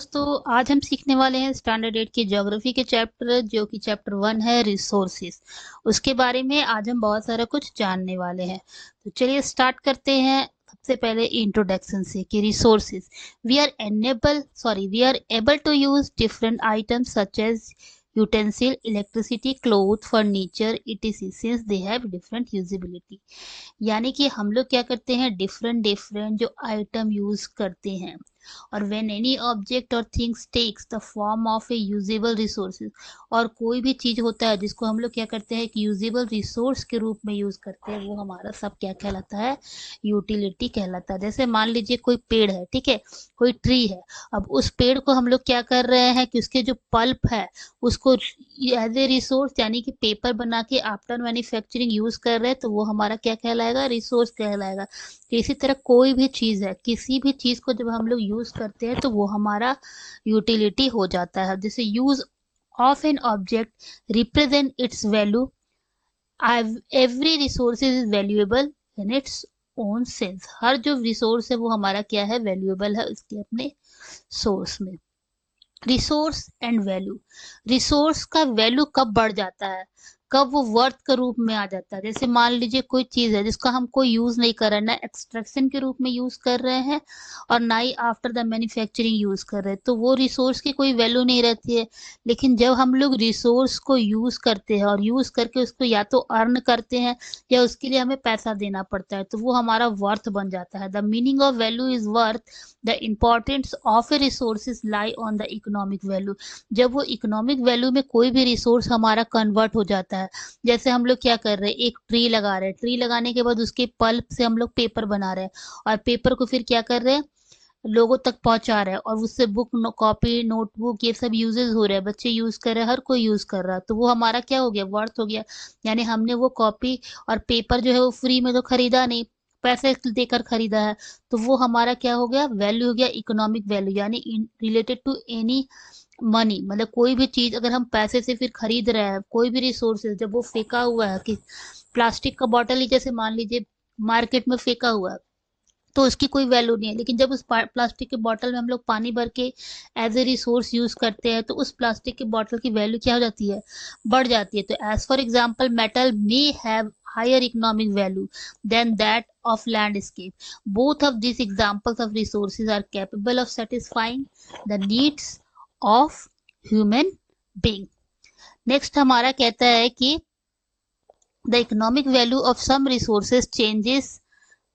दोस्तों, आज हम सीखने वाले हैं स्टैंडर्ड 8 की ज्योग्राफी के चैप्टर जो कि चैप्टर 1 है रिसोर्सेज। उसके बारे में आज हम बहुत सारा कुछ जानने वाले हैं। तो चलिए स्टार्ट करते हैं। सबसे पहले इंट्रोडक्शन से कि resources we are able to use different items such as utensil, electricity, cloth, furniture etc since they have different usability. यानी कि हम लोग क्या करते हैं, डिफरेंट डिफरेंट जो आइटम यूज करते हैं। और व्हेन एनी ऑब्जेक्ट और things takes the form of a usable resources, और कोई भी चीज होता है जिसको हम लोग क्या करते हैं कि यूजेबल रिसोर्स के रूप में यूज करते हैं, वो हमारा सब क्या कहलाता है, यूटिलिटी कहलाता है। जैसे मान लीजिए कोई पेड़ है, ठीक है, कोई ट्री है। अब उस पेड़ को हम लोग क्या कर रहे हैं कि उसके जो पल्प है उसको एज ए रिसोर्स यानी कि पेपर बना के आफ्टर मैन्युफैक्चरिंग यूज कर रहे हैं, तो वो हमारा क्या कहलाएगा, रिसोर्स कहलाएगा। तो इसी तरह कोई भी चीज है, किसी भी चीज को जब हम लोग यूज करते हैं तो वो हमारा यूटिलिटी हो जाता है। जैसे use of an object represent its value. Every resource is valuable in its own sense. हर जो रिसोर्स है वो हमारा क्या है, वैल्यूएबल है उसके अपने सोर्स में। रिसोर्स एंड वैल्यू, रिसोर्स का वैल्यू कब बढ़ जाता है, कब वो वर्थ के रूप में आ जाता है। जैसे मान लीजिए कोई चीज है जिसका हम कोई यूज नहीं कर रहे हैं, ना एक्सट्रैक्शन के रूप में यूज कर रहे हैं और ना ही आफ्टर द मैन्युफैक्चरिंग यूज कर रहे हैं, तो वो रिसोर्स की कोई वैल्यू नहीं रहती है। लेकिन जब हम लोग रिसोर्स को यूज करते हैं और यूज करके उसको या तो अर्न करते हैं या उसके लिए हमें पैसा देना पड़ता है, तो वो हमारा वर्थ बन जाता है। The meaning of value is worth. The importance of A resources lie on the economic value. जब वो इकोनॉमिक वैल्यू में कोई भी रिसोर्स हमारा कन्वर्ट हो जाता है, जैसे हम लोग क्या कर रहे हैं, एक ट्री लगा रहे हैं, ट्री लगाने के बाद उसके पल्प से हम लोग पेपर बना रहे हैं और पेपर को फिर क्या कर रहे हैं, लोगों तक पहुंचा रहे हैं और उससे बुक, कॉपी, नोटबुक ये सब यूजेस हो रहे हैं, बच्चे यूज कर रहे हैं, हर कोई यूज कर रहा है, तो वो हमारा क्या हो गया, वर्थ हो गया। यानी हमने वो कॉपी और पेपर जो है वो फ्री में तो खरीदा नहीं, पैसे देकर खरीदा है, तो वो हमारा क्या हो गया, वैल्यू हो गया, इकोनॉमिक वैल्यू। यानी रिलेटेड टू एनी मनी, मतलब कोई भी चीज अगर हम पैसे से फिर खरीद रहे हैं, कोई भी रिसोर्सेज जब वो फेंका हुआ है, कि प्लास्टिक का बॉटल ही जैसे मान लीजिए मार्केट में फेंका हुआ है, तो उसकी कोई वैल्यू नहीं है। लेकिन जब उस प्लास्टिक के बॉटल में हम लोग पानी भर के एज ए रिसोर्स यूज करते हैं, तो उस प्लास्टिक के बॉटल की वैल्यू क्या हो जाती है, बढ़ जाती है। तो as for example metal may have higher economic value than that of landscape. Both of these examples of resources are capable of satisfying the needs of human being. Next हमारा कहता है कि the economic value of some resources changes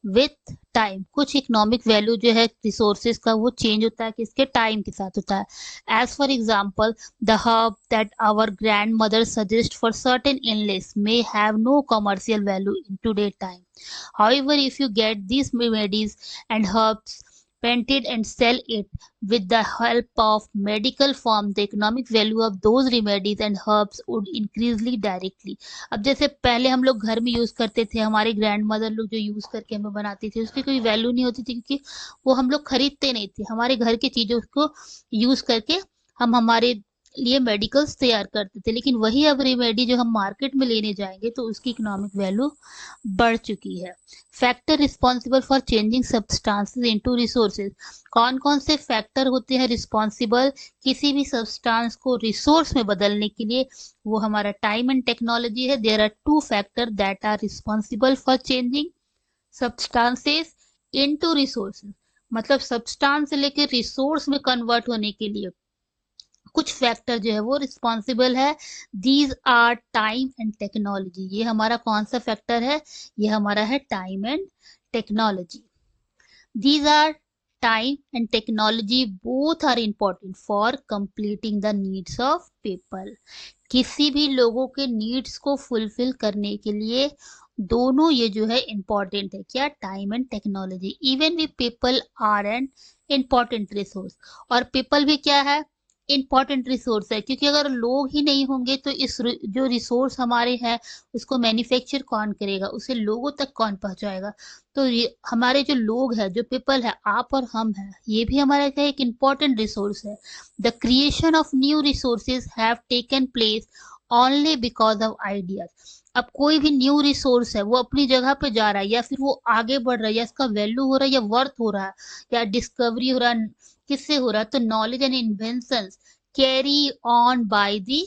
with time. कुछ economic value जो है resources का वो change होता है, किसके, टाइम के साथ होता है। As for example the herb that our grandmother suggest for certain illness may have no commercial value in today time. However, if you get these remedies and herbs patented and sell it with the help of medical form, the economic value of those remedies and herbs would increasely directly. अब जैसे पहले हम लोग घर में use करते थे, हमारे ग्रैंड मदर लोग जो यूज करके हमें बनाती थी, उसकी कोई वैल्यू नहीं होती थी, क्योंकि वो हम लोग खरीदते नहीं थे, हमारे घर की चीजों को यूज करके हम हमारे लिए मेडिकल्स तैयार करते थे। लेकिन वही अब रेमेडी जो हम मार्केट में लेने जाएंगे तो उसकी इकोनॉमिक वैल्यू बढ़ चुकी है। Factor responsible for changing substances into resources. कौन कौन से फैक्टर होते हैं रिस्पॉन्सिबल किसी भी सब्सटेंस को रिसोर्स में बदलने के लिए, वो हमारा टाइम एंड टेक्नोलॉजी है। There are two factor that are responsible for changing substances into resources. मतलब सब्सटेंस से लेकर रिसोर्स में कन्वर्ट होने के लिए कुछ फैक्टर जो है वो रिस्पॉन्सिबल है। These are time and technology. ये हमारा कौन सा फैक्टर है, ये हमारा है time and technology. These are time and technology both are important for completing the needs of people. किसी भी लोगों के नीड्स को फुलफिल करने के लिए दोनों ये जो है इम्पॉर्टेंट है, क्या, time and technology. Even we people are an important resource, और पीपल भी क्या है, इम्पॉर्टेंट रिसोर्स है, क्योंकि अगर लोग ही नहीं होंगे तो इस जो रिसोर्स हमारे हैं उसको मैन्युफैक्चर कौन करेगा, उसे लोगों तक कौन पहुंचाएगा। तो ये हमारे जो लोग हैं, जो पीपल है, आप और हम हैं, ये भी हमारा क्या एक इम्पॉर्टेंट रिसोर्स है। The creation of new resources have taken place only because of ideas. अब कोई भी न्यू रिसोर्स है वो अपनी जगह पे जा रहा है, या फिर वो आगे बढ़ रहा है, या इसका वैल्यू हो रहा है, या वर्थ हो रहा है, या डिस्कवरी हो रहा है, किससे हो रहा है? तो knowledge and inventions carry on by the